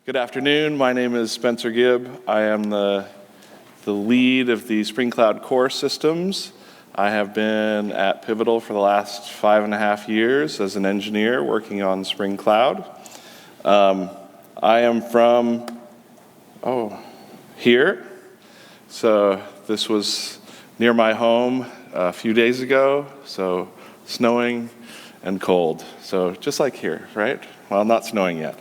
Good afternoon. My name is Spencer Gibb. I am the lead of the Spring Cloud core systems. I have been at Pivotal for the last 5.5 years as an engineer working on Spring Cloud. I am from, here. So this was near my home a few days ago, so snowing and cold. So just like here, right? Well, not snowing yet.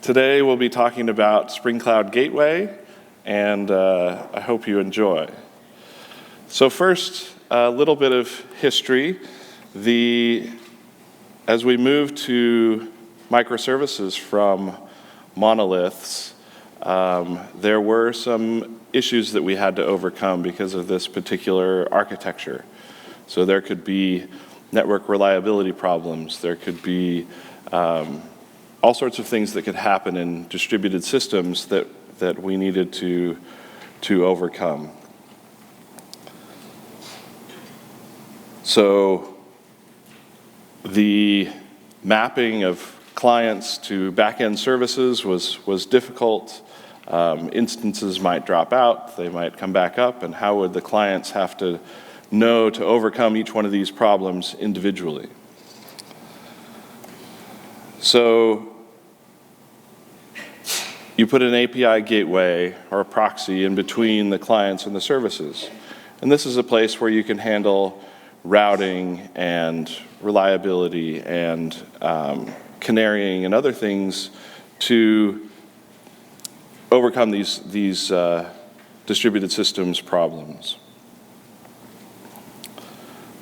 Today we'll be talking about Spring Cloud Gateway, and I hope you enjoy. So first, a little bit of history. As we move to microservices from monoliths, there were some issues that we had to overcome because of this particular architecture. So there could be network reliability problems. There could be all sorts of things that could happen in distributed systems that we needed to overcome. So the mapping of clients to back-end services was difficult. Instances might drop out, they might come back up, and how would the clients have to know to overcome each one of these problems individually? So you put an API gateway or a proxy in between the clients and the services. And this is a place where you can handle routing and reliability and canarying and other things to overcome these distributed systems problems.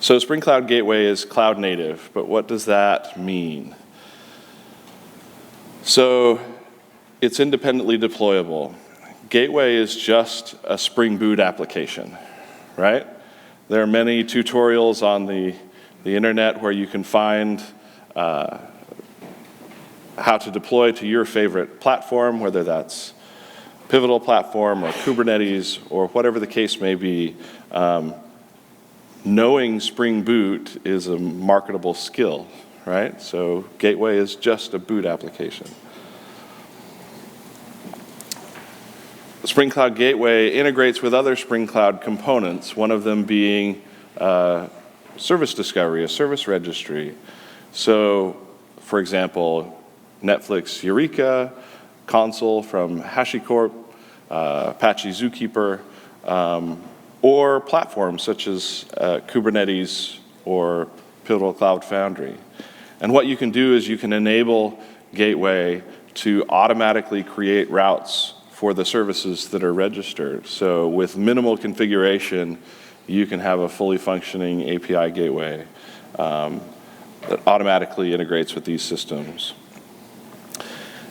So Spring Cloud Gateway is cloud native, but what does that mean? So it's independently deployable. Gateway is just a Spring Boot application, right? There are many tutorials on the internet where you can find how to deploy to your favorite platform, whether that's Pivotal platform or Kubernetes or whatever the case may be. Knowing Spring Boot is a marketable skill, right? So Gateway is just a boot application. Spring Cloud Gateway integrates with other Spring Cloud components, one of them being service discovery, a service registry. So, for example, Netflix Eureka, Console from HashiCorp, Apache Zookeeper, or platforms such as Kubernetes or Pivotal Cloud Foundry. And what you can do is you can enable Gateway to automatically create routes for the services that are registered. So with minimal configuration, you can have a fully functioning API gateway that automatically integrates with these systems.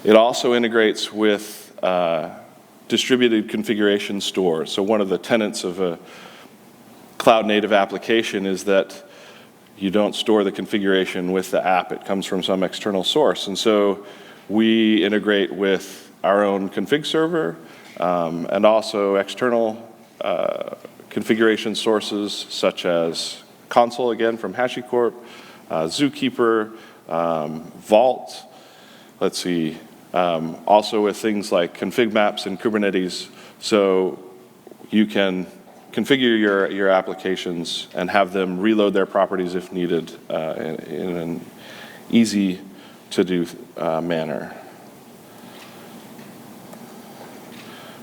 It also integrates with distributed configuration stores. So one of the tenets of a cloud-native application is that you don't store the configuration with the app. It comes from some external source. And so we integrate with our own config server and also external configuration sources such as Console, again, from HashiCorp, Zookeeper, Vault. Let's see. Also with things like config maps in Kubernetes, so you can configure your applications and have them reload their properties if needed in an easy-to-do manner.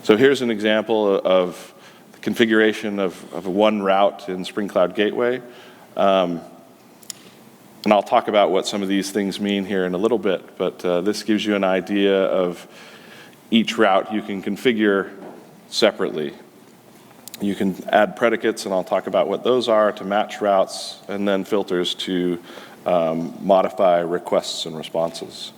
So here's an example of the configuration of one route in Spring Cloud Gateway. And I'll talk about what some of these things mean here in a little bit, but this gives you an idea of each route you can configure separately. You can add predicates, and I'll talk about what those are to match routes, and then filters to modify requests and responses.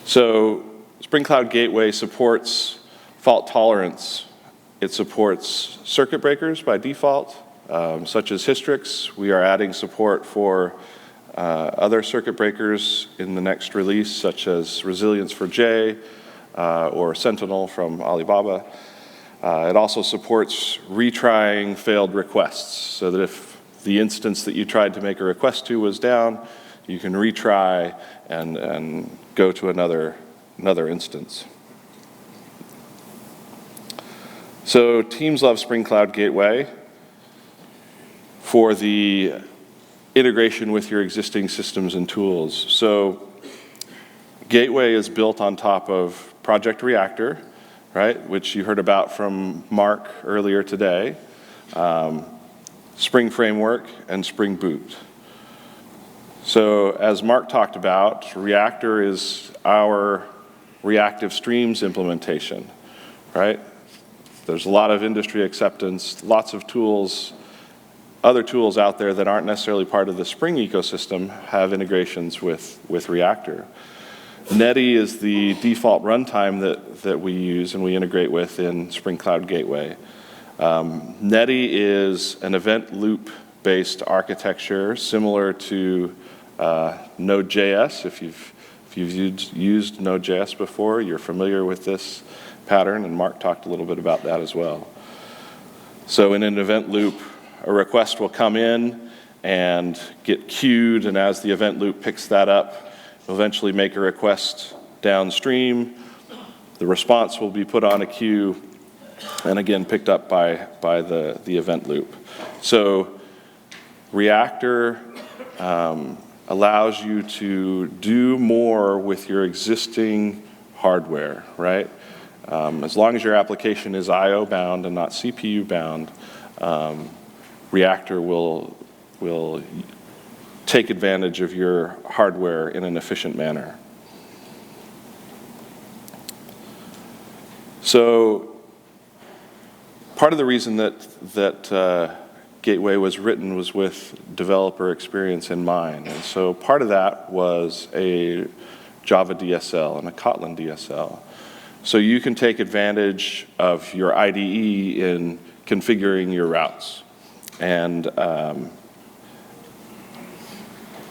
So Spring Cloud Gateway supports fault tolerance. It supports circuit breakers by default, such as Hystrix. We are adding support for other circuit breakers in the next release, such as Resilience for J or Sentinel from Alibaba. It also supports retrying failed requests, so that if the instance that you tried to make a request to was down, you can retry and go to another instance. So teams love Spring Cloud Gateway for the integration with your existing systems and tools. So Gateway is built on top of Project Reactor, right, which you heard about from Mark earlier today, Spring Framework, and Spring Boot. So as Mark talked about, Reactor is our reactive streams implementation, right? There's a lot of industry acceptance, lots of tools, other tools out there that aren't necessarily part of the Spring ecosystem have integrations with Reactor. Netty is the default runtime that we use and we integrate with in Spring Cloud Gateway. Netty is an event loop-based architecture similar to Node.js. If you've used Node.js before, you're familiar with this pattern, and Mark talked a little bit about that as well. So in an event loop, a request will come in and get queued, and as the event loop picks that up, it'll eventually make a request downstream. The response will be put on a queue, and again picked up by the event loop. So Reactor allows you to do more with your existing hardware, right? As long as your application is I/O bound and not CPU bound, Reactor will take advantage of your hardware in an efficient manner. So part of the reason that Gateway was written was with developer experience in mind. And so part of that was a Java DSL and a Kotlin DSL. So you can take advantage of your IDE in configuring your routes. And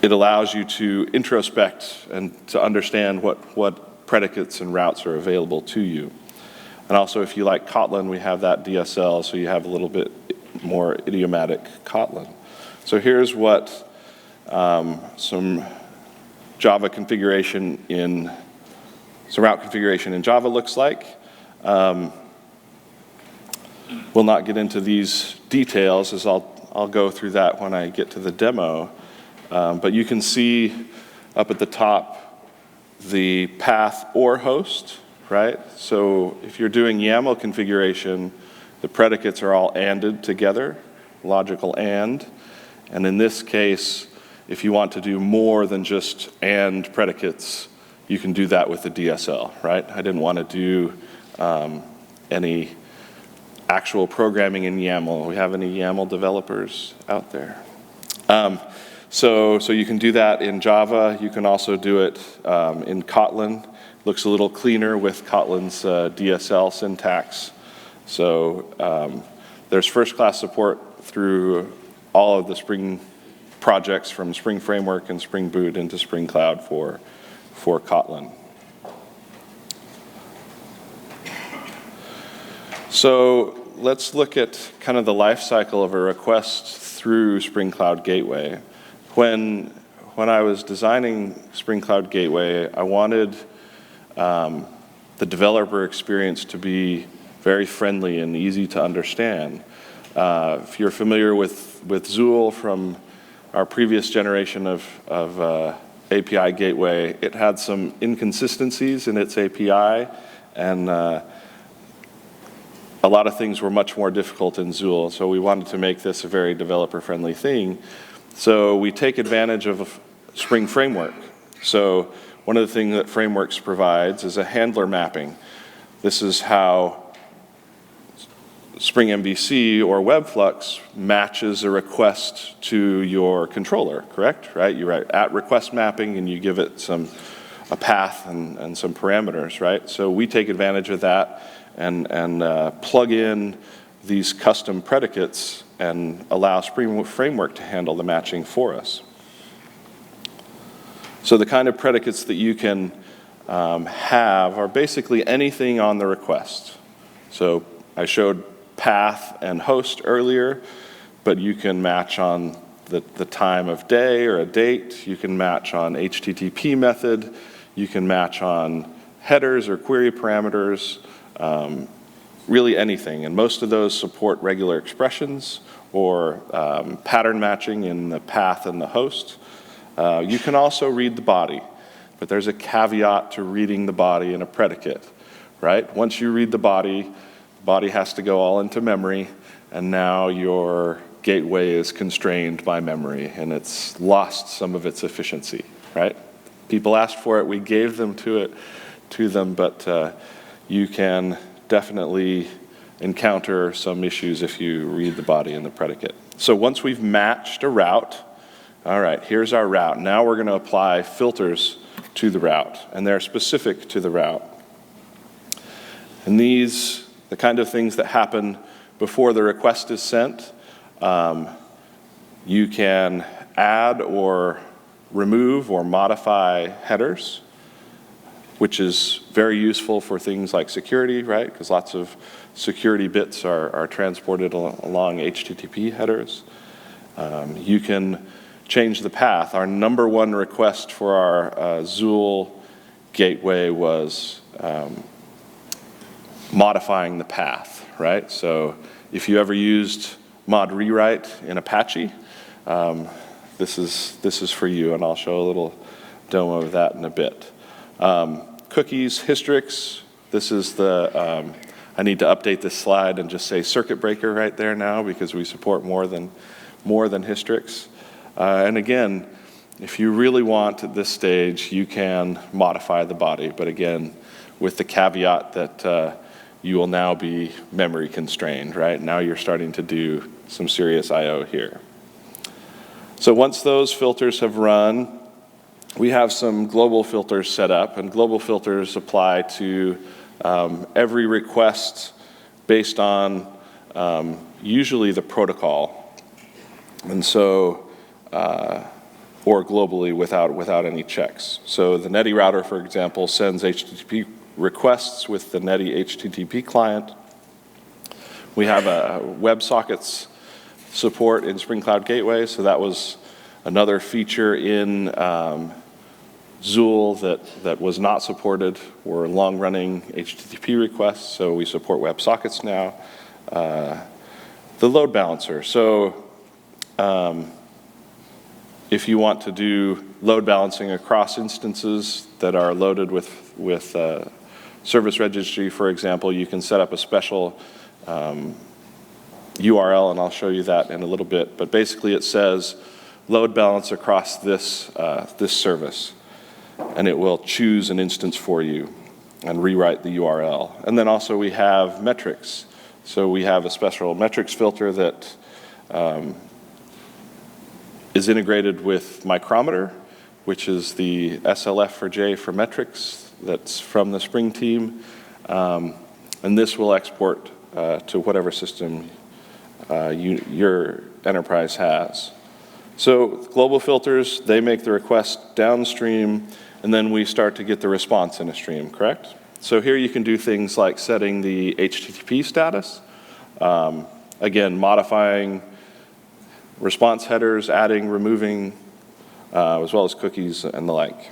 it allows you to introspect and to understand what predicates and routes are available to you. And also, if you like Kotlin, we have that DSL, so you have a little bit more idiomatic Kotlin. So here's what some route configuration in Java looks like. We'll not get into these details, as I'll go through that when I get to the demo. But you can see up at the top the path or host, right? So if you're doing YAML configuration, the predicates are all ANDed together, logical AND. And in this case, if you want to do more than just AND predicates, you can do that with the DSL, right? I didn't want to do any actual programming in YAML. We have any YAML developers out there? So you can do that in Java. You can also do it in Kotlin. Looks a little cleaner with Kotlin's DSL syntax. So there's first-class support through all of the Spring projects from Spring Framework and Spring Boot into Spring Cloud for Kotlin. So let's look at kind of the life cycle of a request through Spring Cloud Gateway. When I was designing Spring Cloud Gateway, I wanted the developer experience to be very friendly and easy to understand. If you're familiar with Zuul from our previous generation of API gateway, it had some inconsistencies in its API, and a lot of things were much more difficult in Zuul, so we wanted to make this a very developer-friendly thing. So we take advantage of Spring Framework. So one of the things that Frameworks provides is a handler mapping. This is how Spring MVC or WebFlux matches a request to your controller, correct? Right? You write at request mapping and you give it a path and some parameters, right? So we take advantage of that and plug in these custom predicates and allow Spring Framework to handle the matching for us. So the kind of predicates that you can have are basically anything on the request. So I showed path and host earlier, but you can match on the time of day or a date. You can match on HTTP method. You can match on headers or query parameters, really anything. And most of those support regular expressions or pattern matching in the path and the host. You can also read the body, but there's a caveat to reading the body in a predicate, right? Once you read the body has to go all into memory, and now your gateway is constrained by memory, and it's lost some of its efficiency, right? People asked for it, we gave them to them, but you can definitely encounter some issues if you read the body and the predicate. So once we've matched a route, all right, here's our route. Now we're going to apply filters to the route, and they're specific to the route. And these, the kind of things that happen before the request is sent, you can add or remove or modify headers, which is very useful for things like security, right? Because lots of security bits are transported along HTTP headers. You can change the path. Our number one request for our Zuul gateway was modifying the path, right? So if you ever used mod rewrite in Apache, this is for you, and I'll show a little demo of that in a bit. Cookies, Hystrix, this is the, I need to update this slide and just say circuit breaker right there now because we support more than Hystrix. And again, if you really want at this stage, you can modify the body, but again, with the caveat that you will now be memory constrained, right? Now you're starting to do some serious I/O here. So once those filters have run, we have some global filters set up, and global filters apply to every request based on usually the protocol, and so, or globally without any checks. So the Netty router, for example, sends HTTP requests with the Netty HTTP client. We have a WebSockets support in Spring Cloud Gateway, so that was another feature in Zuul that was not supported, were long-running HTTP requests, so we support WebSockets now. The load balancer, so if you want to do load balancing across instances that are loaded with service registry, for example, you can set up a special URL, and I'll show you that in a little bit, but basically it says load balance across this service, and it will choose an instance for you and rewrite the URL. And then also we have metrics. So we have a special metrics filter that is integrated with Micrometer, which is the SLF for J for metrics that's from the Spring team. And this will export to whatever system your enterprise has. So global filters, they make the request downstream, and then we start to get the response in a stream, correct? So here you can do things like setting the HTTP status, again, modifying response headers, adding, removing, as well as cookies and the like.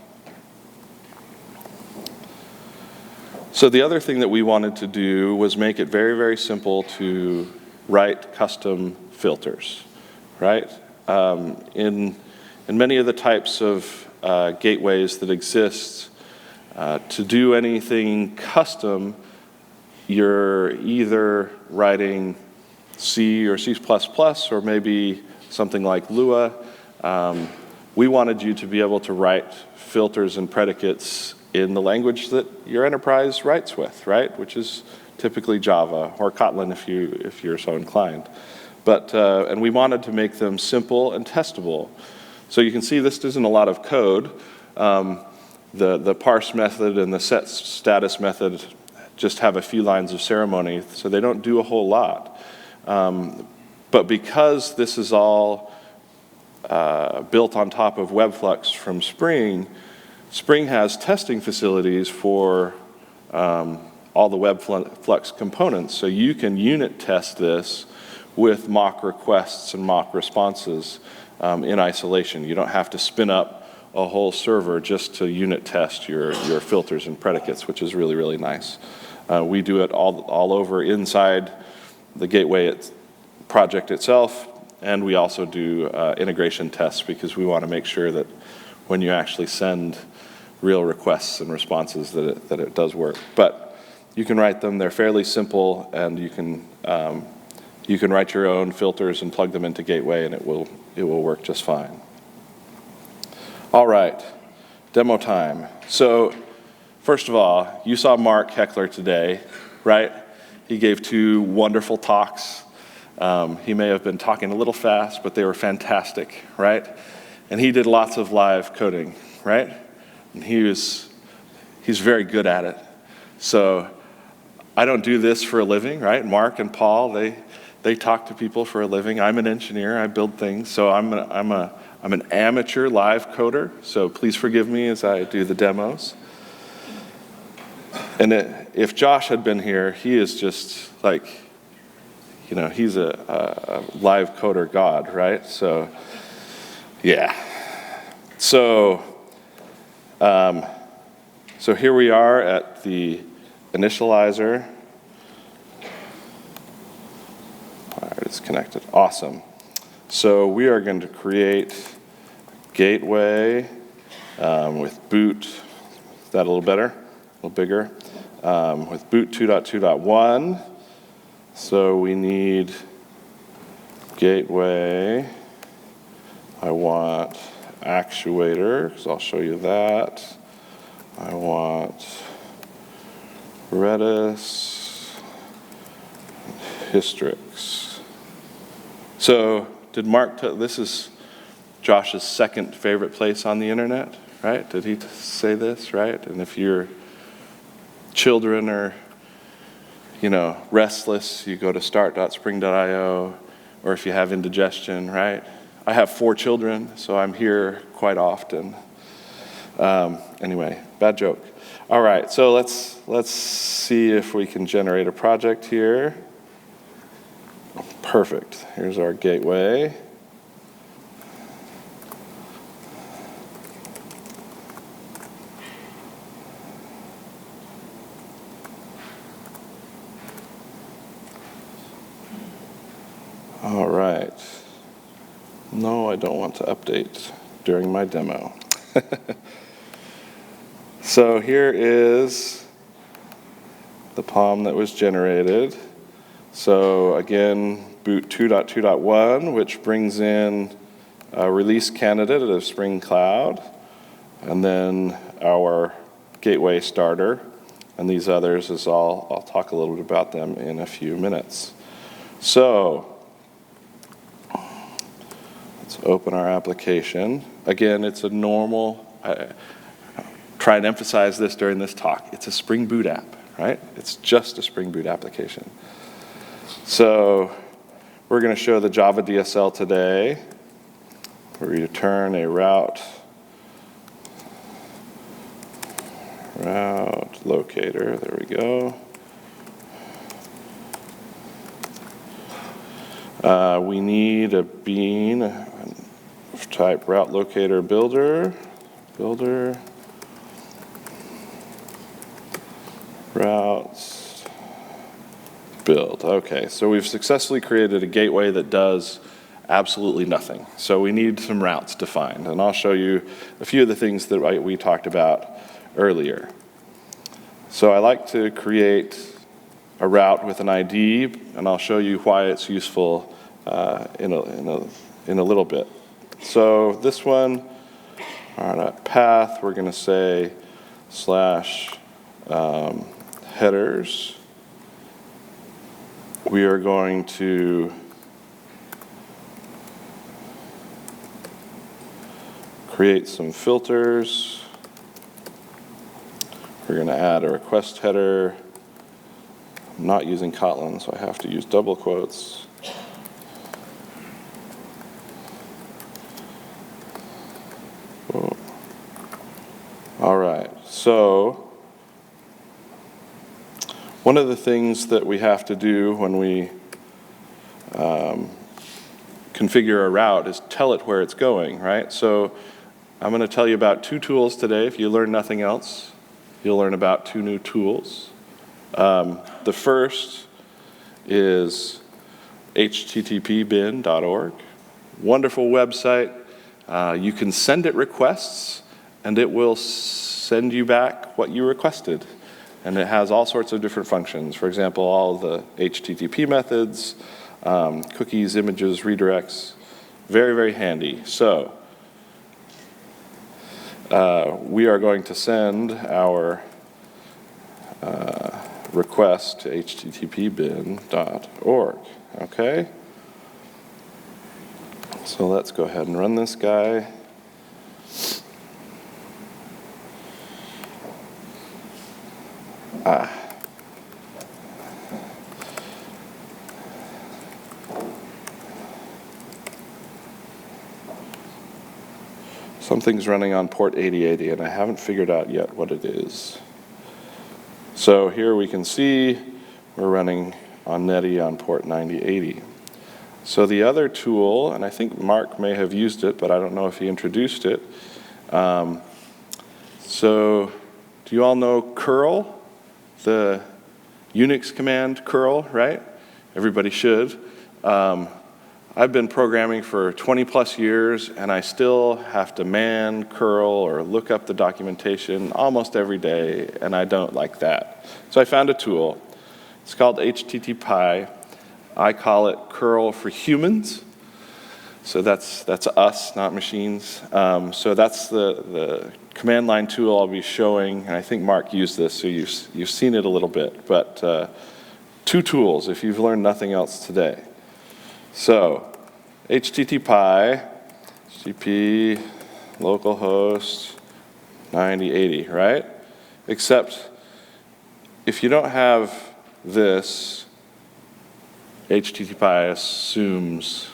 So the other thing that we wanted to do was make it very, very simple to write custom filters, right? In many of the types of gateways that exist, to do anything custom, you're either writing C or C++ or maybe something like Lua. We wanted you to be able to write filters and predicates in the language that your enterprise writes with, right? Which is typically Java or Kotlin if you're so inclined. But and we wanted to make them simple and testable. So you can see this isn't a lot of code. The parse method and the set status method just have a few lines of ceremony, so they don't do a whole lot. But because this is all built on top of WebFlux from Spring, Spring has testing facilities for all the WebFlux components, so you can unit test this with mock requests and mock responses in isolation. You don't have to spin up a whole server just to unit test your filters and predicates, which is really, really nice. We do it all over inside the gateway project itself, and we also do integration tests because we want to make sure that when you actually send real requests and responses that it does work. But you can write them, they're fairly simple, and you can write your own filters and plug them into Gateway, and it will work just fine. All right, demo time. So first of all, you saw Mark Heckler today, right? He gave 2 wonderful talks. He may have been talking a little fast, but they were fantastic, right? And he did lots of live coding, right? And he's very good at it. So I don't do this for a living, right? Mark and Paul, they talk to people for a living. I'm an engineer, I build things. So I'm an amateur live coder, so please forgive me as I do the demos. And if Josh had been here, he is just like, he's a live coder god, right? So, yeah. So here we are at the initializer. All right, it's connected. Awesome. So we are going to create gateway with boot. Is that a little better? A little bigger? With boot 2.2.1. So we need gateway. I want Actuator, because I'll show you that. I want Redis, Hystrix. So did Mark, this is Josh's second favorite place on the internet, right? Did he say this, right? And if your children are, restless, you go to start.spring.io, or if you have indigestion, right? I have 4 children, so I'm here quite often. Anyway, bad joke. All right, so let's see if we can generate a project here. Perfect. Here's our gateway. All right. No, I don't want to update during my demo. So here is the POM that was generated. So again, boot 2.2.1, which brings in a release candidate of Spring Cloud, and then our gateway starter, and these others is I'll talk a little bit about them in a few minutes. So let's open our application. Again, it's a normal, try and emphasize this during this talk, it's a Spring Boot app, right? It's just a Spring Boot application. So we're going to show the Java DSL today. We return a route locator. There we go. We need a bean type route locator builder routes build. Okay, so we've successfully created a gateway that does absolutely nothing. So we need some routes defined, and I'll show you a few of the things that we talked about earlier. So I like to create a route with an ID, and I'll show you why it's useful in a little bit. So this one, our path, we're going to say / headers. We are going to create some filters. We're going to add a request header. I'm not using Kotlin, so I have to use double quotes. Whoa. All right, so one of the things that we have to do when we configure a route is tell it where it's going, right? So I'm going to tell you about 2 tools today. If you learn nothing else, you'll learn about 2 new tools. The first is httpbin.org. Wonderful website. You can send it requests, and it will send you back what you requested. And it has all sorts of different functions. For example, all the HTTP methods, cookies, images, redirects. Very, very handy. So we are going to send our request to httpbin.org. Okay? So let's go ahead and run this guy. Something's running on port 8080, and I haven't figured out yet what it is. So here we can see we're running on Netty on port 9080. So the other tool, and I think Mark may have used it, but I don't know if he introduced it. So do you all know curl? The Unix command curl, right? Everybody should. I've been programming for 20 plus years, and I still have to man curl or look up the documentation almost every day, and I don't like that. So I found a tool. It's called HTTPy. I call it curl for humans. So that's us, not machines. So that's the command line tool I'll be showing, and I think Mark used this, so you've seen it a little bit. But 2 tools if you've learned nothing else today. So HTTPy, HTTP, localhost, 9080, right? Except if you don't have this, HTTPy assumes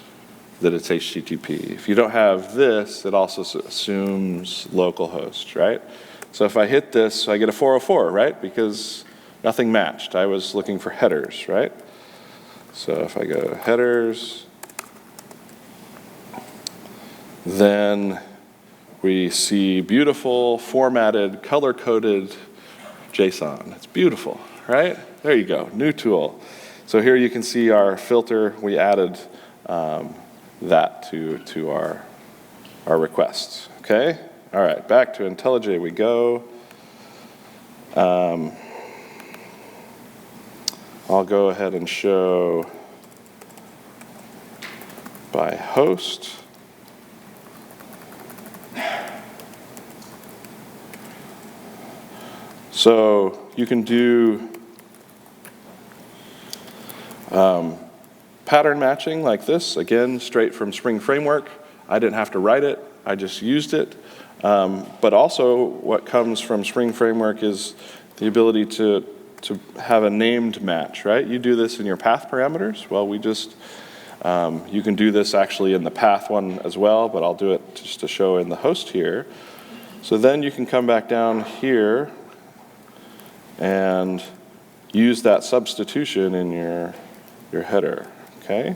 that it's HTTP. If you don't have this, it also assumes localhost, right? So if I hit this, I get a 404, right? Because nothing matched. I was looking for headers, right? So if I go headers, then we see beautiful, formatted, color-coded JSON. It's beautiful, right? There you go, new tool. So here you can see our filter. We added that to our requests, okay? All right, back to IntelliJ we go. I'll go ahead and show by host. So you can do pattern matching like this, again, straight from Spring Framework. I didn't have to write it, I just used it. But also what comes from Spring Framework is the ability to have a named match, right? You do this in your path parameters. Well, we just, you can do this actually in the path one as well, but I'll do it just to show in the host here. So then you can come back down here and use that substitution in your header, okay?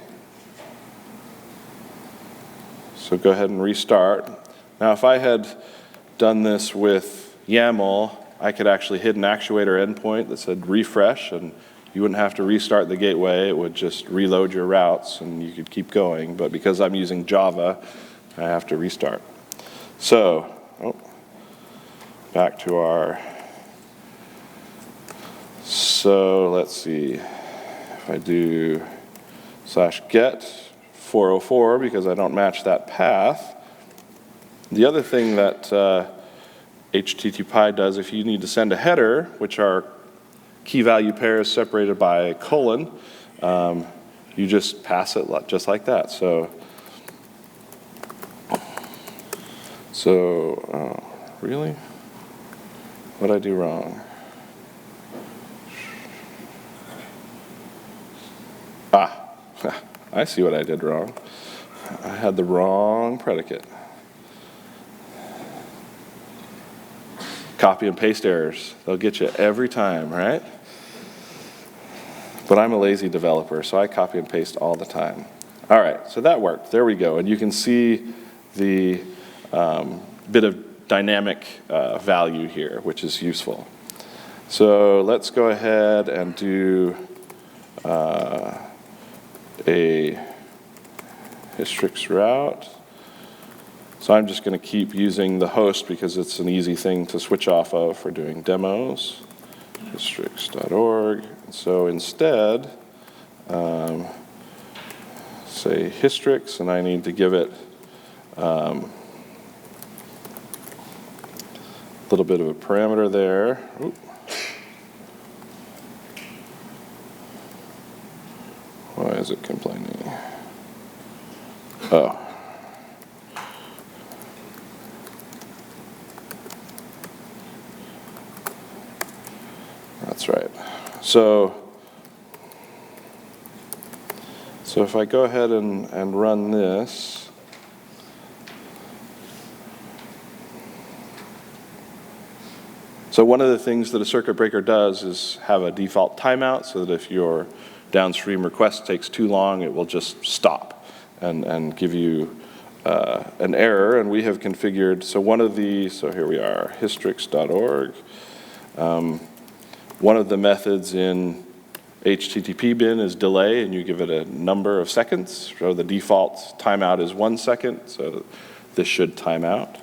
So go ahead and restart. Now, if I had done this with YAML, I could actually hit an Actuator endpoint that said refresh, and you wouldn't have to restart the gateway. It would just reload your routes, and you could keep going. But because I'm using Java, I have to restart. So, back to our, so let's see. If I do /get 404, because I don't match that path. The other thing that HTTPy does, if you need to send a header, which are key value pairs separated by a colon, you just pass it just like that. So really? What did I do wrong? I see what I did wrong. I had the wrong predicate. Copy and paste errors. They'll get you every time, right? But I'm a lazy developer, so I copy and paste all the time. All right, so that worked. There we go. And you can see the bit of dynamic value here, which is useful. So let's go ahead and do a Hystrix route. So I'm just going to keep using the host because it's an easy thing to switch off of for doing demos. Hystrix.org. So instead, say Hystrix, and I need to give it a little bit of a parameter there. Oop. Why is it complaining? Oh. That's right. So if I go ahead and run this, so one of the things that a circuit breaker does is have a default timeout so that if your downstream request takes too long, it will just stop and give you an error. And we have configured, so one of the, so here we are, hystrix.org. One of the methods in HTTP bin is delay, and you give it a number of seconds. So the default timeout is 1 second, so this should time out.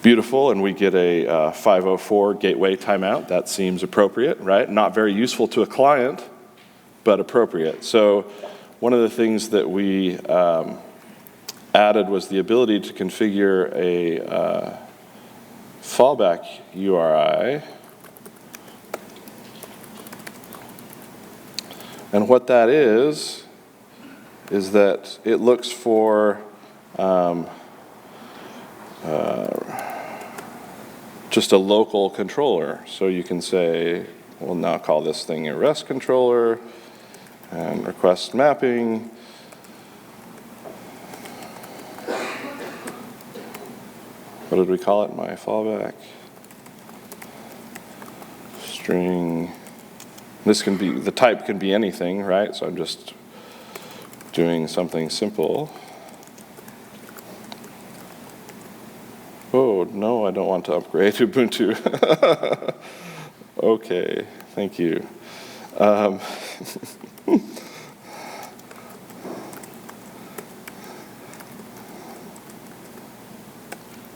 Beautiful, and we get a 504 gateway timeout. That seems appropriate, right? Not very useful to a client, but appropriate. So one of the things that we added was the ability to configure a fallback URI. And what that is that it looks for just a local controller. So you can say, we'll now call this thing a REST controller and request mapping. What did we call it? My fallback string. This can be, the type can be anything, right? So I'm just doing something simple. Oh, no, I don't want to upgrade Ubuntu. Okay, thank you. All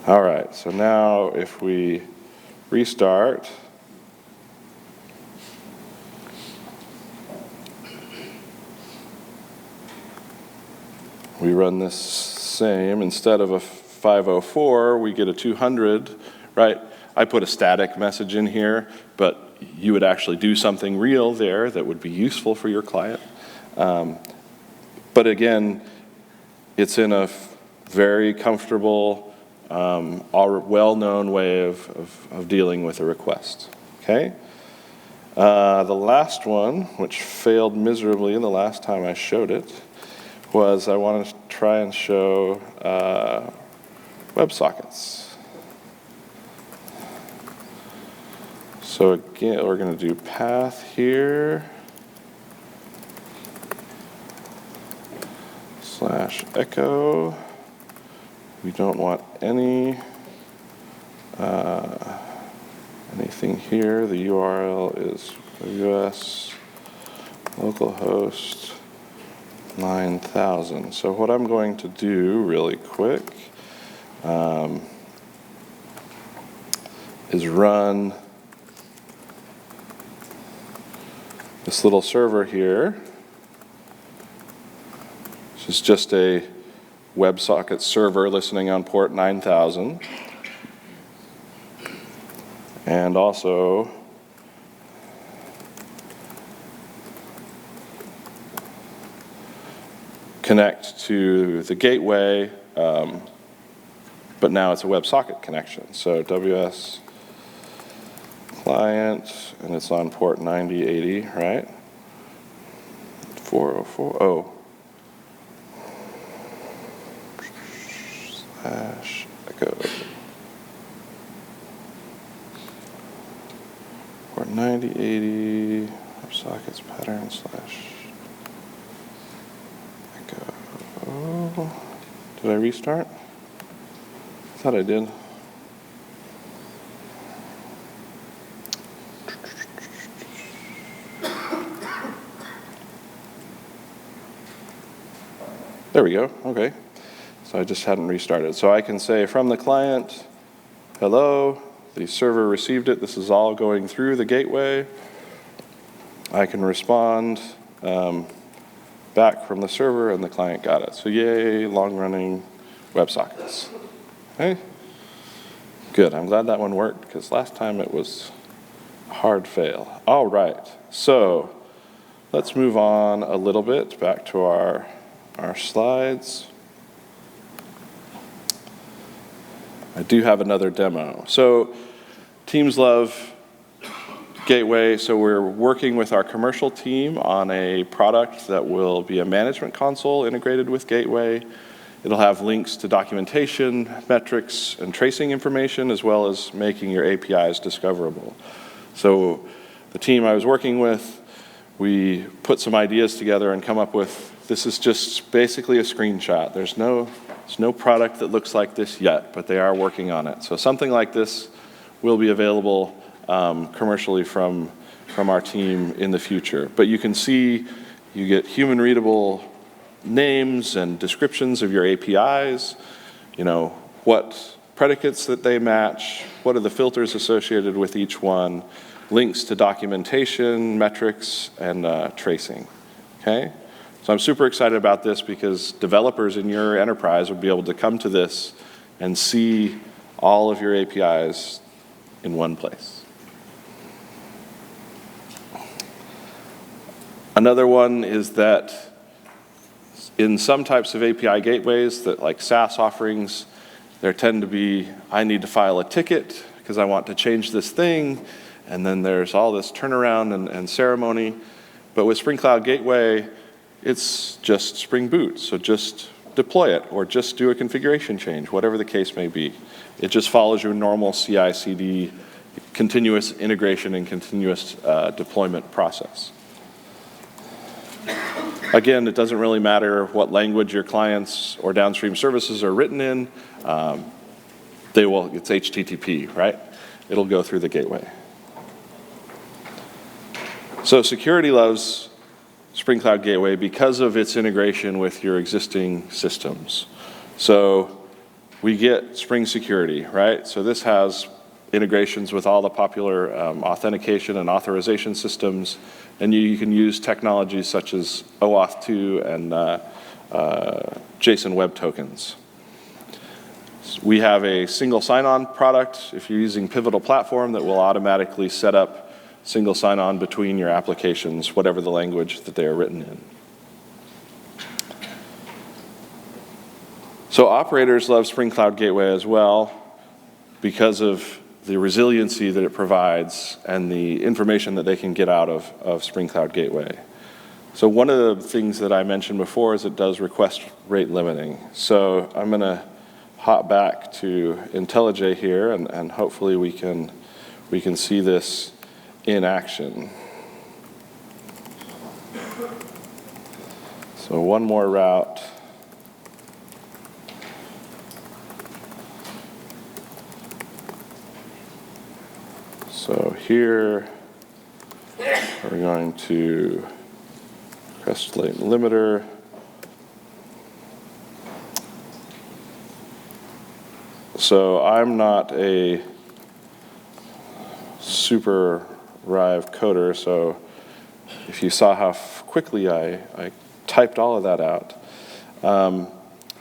right, so now if we restart, we run this same. Instead of a 504, we get a 200, right? I put a static message in here, but you would actually do something real there that would be useful for your client. But again, it's in a very comfortable, well-known way of dealing with a request, okay? The last one, which failed miserably the last time I showed it, was I wanted to try and show WebSockets. So again, we're going to do path here /echo. We don't want anything here. The URL is AWS localhost 9,000. So what I'm going to do really quick is run this little server here. This is just a WebSocket server listening on port 9000. And also connect to the gateway, but now it's a WebSocket connection. So WS client, and it's on port 9080, right? 404, oh. /echo. Port 9080, WebSockets pattern / echo. Did I restart? I thought I did. There we go, okay. So I just hadn't restarted. So I can say from the client, hello, the server received it. This is all going through the gateway. I can respond back from the server and the client got it. So yay, long-running WebSockets. Okay, good, I'm glad that one worked because last time it was a hard fail. All right, so let's move on a little bit back to our slides. I do have another demo. So teams love Gateway, so we're working with our commercial team on a product that will be a management console integrated with Gateway. It'll have links to documentation, metrics, and tracing information, as well as making your APIs discoverable. So the team I was working with, we put some ideas together and come up with, this is just basically a screenshot. There's no product that looks like this yet, but they are working on it. So something like this will be available commercially from our team in the future. But you can see you get human readable names and descriptions of your APIs, you know, what predicates that they match, what are the filters associated with each one, links to documentation, metrics, and tracing, okay? So I'm super excited about this because developers in your enterprise would be able to come to this and see all of your APIs in one place. Another one is that in some types of API gateways, that like SaaS offerings, there tend to be, I need to file a ticket because I want to change this thing, and then there's all this turnaround and ceremony. But with Spring Cloud Gateway, it's just Spring Boot, so just deploy it or just do a configuration change, whatever the case may be. It just follows your normal CI/CD, continuous integration and continuous deployment process. Again, it doesn't really matter what language your clients or downstream services are written in. It's HTTP, right? It'll go through the gateway. So security loves Spring Cloud Gateway because of its integration with your existing systems. So we get Spring Security, right? So this has integrations with all the popular authentication and authorization systems, and you can use technologies such as OAuth 2 and JSON Web Tokens. We have a single sign-on product if you're using Pivotal Platform that will automatically set up single sign-on between your applications, whatever the language that they are written in. So operators love Spring Cloud Gateway as well because of the resiliency that it provides and the information that they can get out of Spring Cloud Gateway. So one of the things that I mentioned before is it does request rate limiting. So I'm going to hop back to IntelliJ here, and hopefully we can see this in action. So one more route. So here we're going to request rate limiter. So I'm not a super Rive coder, so if you saw how quickly I typed all of that out.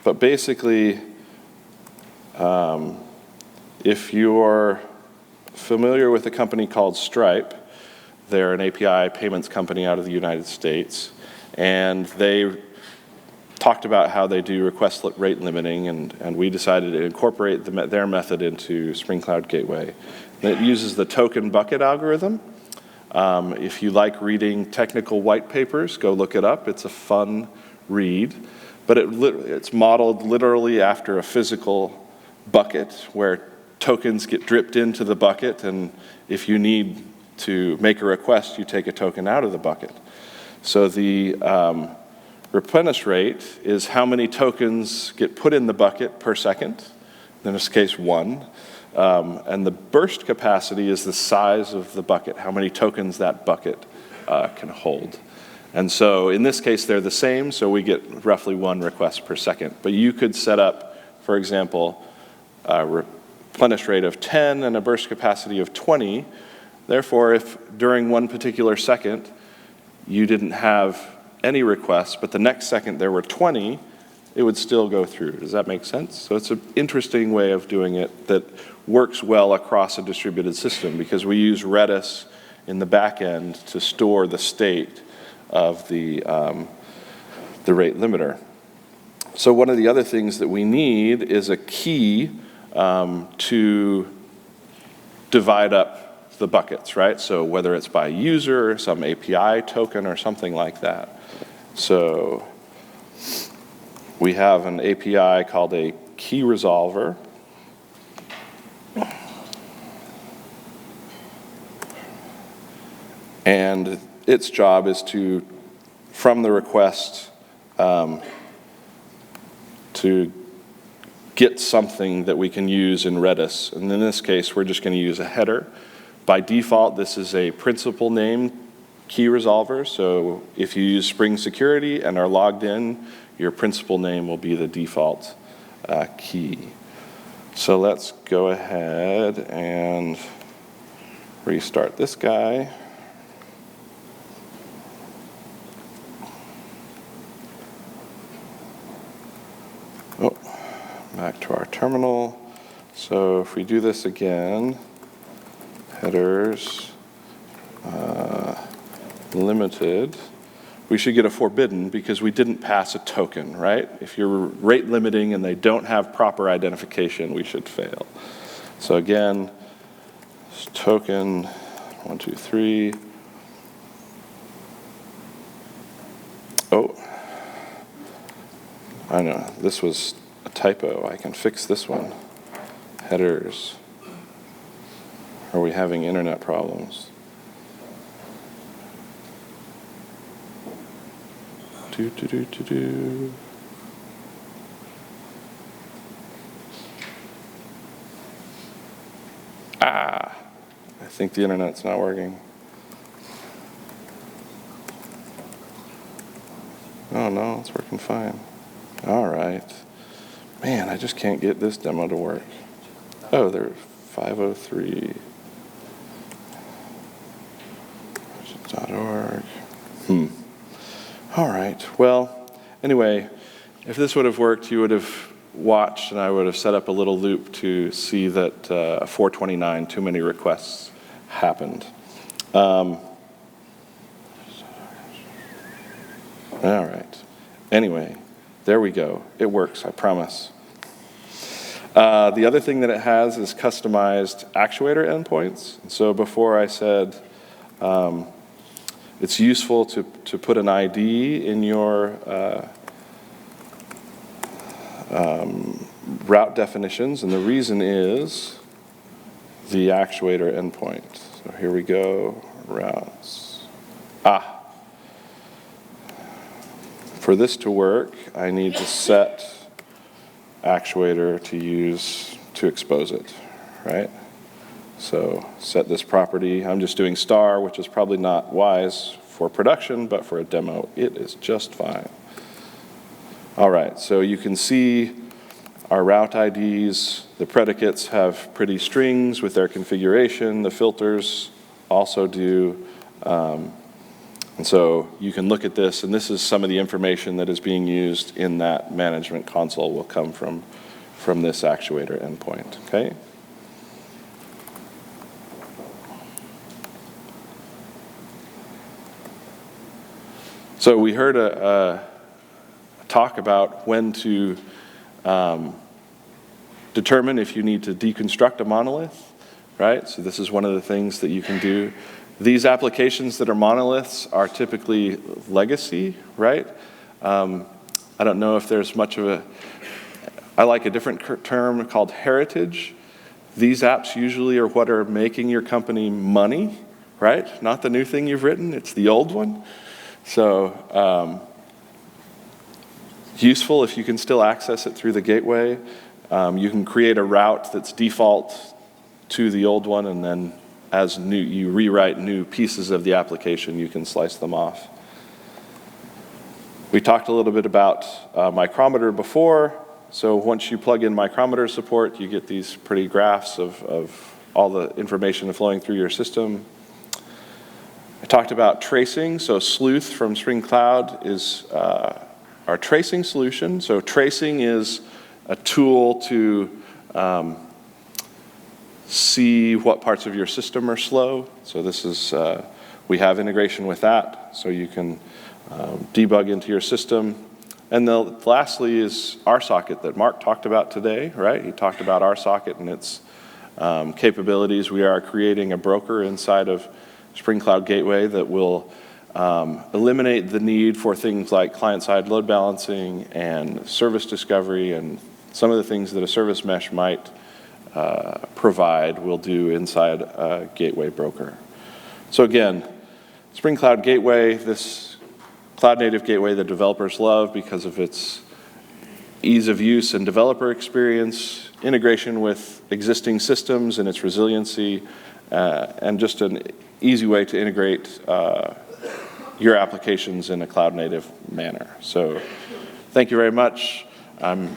But basically, if you're familiar with a company called Stripe, they're an API payments company out of the United States, and they talked about how they do request rate limiting, and we decided to incorporate their method into Spring Cloud Gateway. And it uses the token bucket algorithm. If you like reading technical white papers, go look it up. It's a fun read. But it's modeled literally after a physical bucket where tokens get dripped into the bucket, and if you need to make a request, you take a token out of the bucket. So the replenish rate is how many tokens get put in the bucket per second, in this case 1. And the burst capacity is the size of the bucket, how many tokens that bucket can hold. And so in this case, they're the same, so we get roughly 1 request per second. But you could set up, for example, a replenish rate of 10 and a burst capacity of 20. Therefore, if during one particular second you didn't have any requests, but the next second there were 20, it would still go through. Does that make sense? So it's an interesting way of doing it that works well across a distributed system because we use Redis in the back end to store the state of the rate limiter. So one of the other things that we need is a key to divide up the buckets, right? So whether it's by user, some API token, or something like that. So we have an API called a key resolver. And its job is to, from the request, to get something that we can use in Redis. And in this case, we're just going to use a header. By default, this is a principal name key resolver. So if you use Spring Security and are logged in, your principal name will be the default key. So let's go ahead and restart this guy. Oh, back to our terminal. So if we do this again, headers, limited, we should get a forbidden because we didn't pass a token, right? If you're rate limiting and they don't have proper identification, we should fail. So again, token, 1, 2, 3. Oh, I know, this was a typo. I can fix this one. Headers. Are we having internet problems? I think the internet's not working. Oh no, it's working fine. All right. Man, I just can't get this demo to work. Oh, there's 503. .org. All right. Well, anyway, if this would have worked, you would have watched, and I would have set up a little loop to see that 429, too many requests, happened. All right. Anyway, there we go. It works, I promise. The other thing that it has is customized Actuator endpoints. So before I said it's useful to put an ID in your route definitions, and the reason is the Actuator endpoint. So here we go, routes. For this to work, I need to set Actuator to use to expose it, right? So set this property. I'm just doing star, which is probably not wise for production, but for a demo, it is just fine. All right, so you can see our route IDs. The predicates have pretty strings with their configuration. The filters also do. And so you can look at this, and this is some of the information that is being used in that management console will come from this Actuator endpoint, okay? So we heard a talk about when to determine if you need to deconstruct a monolith, right? So this is one of the things that you can do. These applications that are monoliths are typically legacy, right? I don't know if there's much of a, I like a different term called heritage. These apps usually are what are making your company money, right? Not the new thing you've written, it's the old one. So useful if you can still access it through the gateway. You can create a route that's default to the old one, and then as you rewrite new pieces of the application, you can slice them off. We talked a little bit about micrometer before. So once you plug in micrometer support, you get these pretty graphs of all the information flowing through your system. I talked about tracing. So Sleuth from Spring Cloud is our tracing solution. So tracing is a tool to see what parts of your system are slow. So this is, we have integration with that, so you can debug into your system. And lastly is RSocket that Mark talked about today, right? He talked about RSocket and its capabilities. We are creating a broker inside of Spring Cloud Gateway that will eliminate the need for things like client-side load balancing and service discovery, and some of the things that a service mesh might provide will do inside a gateway broker. So again, Spring Cloud Gateway, this cloud-native gateway that developers love because of its ease of use and developer experience, integration with existing systems and its resiliency, and just an easy way to integrate your applications in a cloud-native manner. So thank you very much. I'm